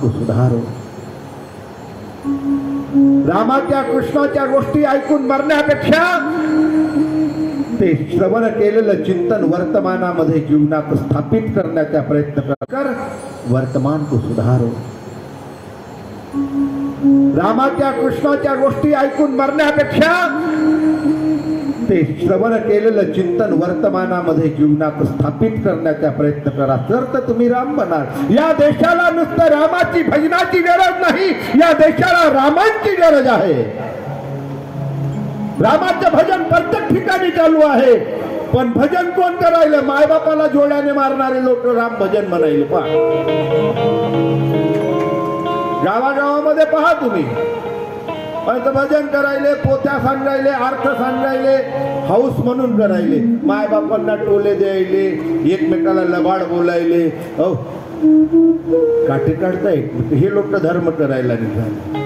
सुधारो. रामाच्या कृष्णाच्या गोष्टी ऐकून मरण्यापेक्षा ते श्रवण केलेलं चिंतन वर्तमानामध्ये जीवनात स्थापित करण्याचा प्रयत्न कर. वर्तमान को सुधारो. रामाच्या कृष्णाच्या गोष्टी ऐकून मरण्यापेक्षा ते श्रवण केलेलं चिंतन वर्तमानामध्ये जीवनात स्थापित करण्याचा प्रयत्न करा. तर तुम्ही राम बनाल. या देशाला नुसतं रामाची भजनाची गरज नाही, या देशाला रामांची गरज आहे. रामाचं भजन प्रत्येक ठिकाणी चालू आहे, पण भजन कोण करायला? मायबापाला जोड्याने मारणारे लोक राम भजन म्हणायले. पहा गावागावामध्ये पहा तुम्ही, भजन करायले, पोत्या सांगायले, अर्थ सांगायले, हाऊस म्हणून करायले, मायबापांना टोले द्यायले, एकमेकाला लबाड बोलायले, काटे काढताय. हे लोक धर्म करायला निघाले.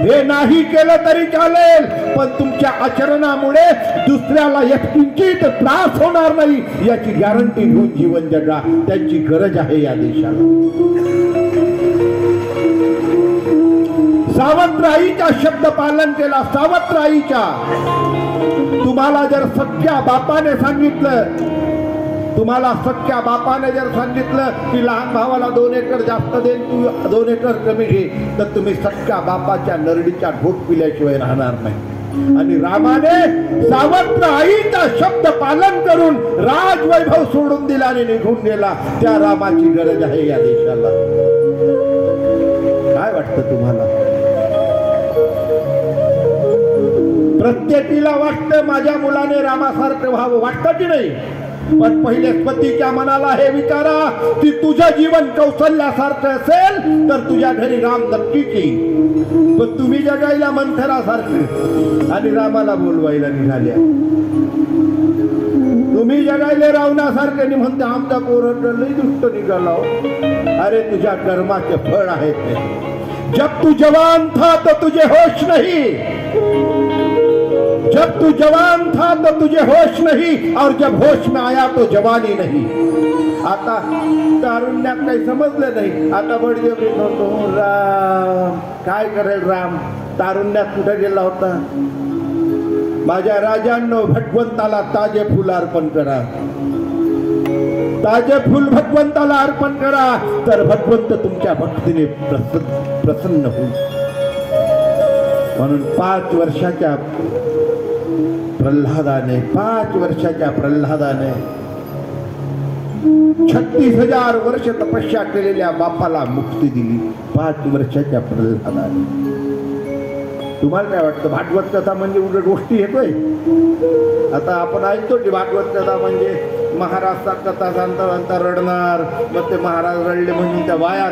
हे नाही केलं तरी चालेल, पण तुमच्या आचरणामुळे दुसऱ्याला एक किंचित त्रास होणार नाही याची गॅरंटी घेऊन जीवन जगा. त्यांची गरज आहे या देशाला. सावत्राईचा शब्द पालन केला. सावत्राईच्या. तुम्हाला जर सख्या बापाने सांगितलं, तुम्हाला सख्या बापाने जर सांगितलं की लहान भावाला 2 एकर जास्त देईन, तू 2 एकर कमी घे, तर तुम्ही सख्या बापाच्या नरडीच्या घोट पिल्याशिवाय राहणार नाही. आणि रामाने सावत्र आईचा शब्द पालन करून राजवैभव सोडून दिला आणि निघून गेला. त्या रामाची गरज आहे या देशाला. काय वाटतं तुम्हाला? प्रत्येकीला वाटतं माझ्या मुलाने रामासारखं व्हावं, वाटतं की नाही? पण पहिले पतीच्या मनाला हे विचारा की तुझं जीवन कौशल्यासारखं असेल तर तुझ्या घरी राम नक्कीच येईल. पण तुम्ही जगायला मंथरासारखे आणि रामाला बोलवायला निघाल्या. तुम्ही जगायले रावणासारखे आणि म्हणते आमचा पोरं लई दुष्ट निघाला. अरे तुझ्या कर्माचे फळ आहे ते. जब तू जवान था तो तुझे होश नहीं, जब तू जवान था तो तुझे होश नहीं, और जब होश में आया तो जवानी नहीं. आता तारुण्यात काही समजलं नाही. आता बडजबरी होतो. राम काय करेल राम? तारुण्यात कुठे गेला होता? माझ्या राजांनो, भगवंताला ताजे फुल अर्पण करा. ताजे फुल भगवंताला अर्पण करा, तर भगवंत तुमच्या भक्तीने प्रसन्न होईल. म्हणून 5 वर्षाच्या प्रल्हादाने 36,000 वर्ष तपस्या केलेल्या बापाला मुक्ती दिली. 5 वर्षाच्या प्रल्हादाने. तुम्हाला काय वाटतं? भागवत कथा म्हणजे उलट गोष्टी येतोय. आता आपण ऐकतो की भागवत कथा म्हणजे महाराजचा कथा सांगता सांगता रडणार, मग ते महाराज रडले म्हणून त्या वाया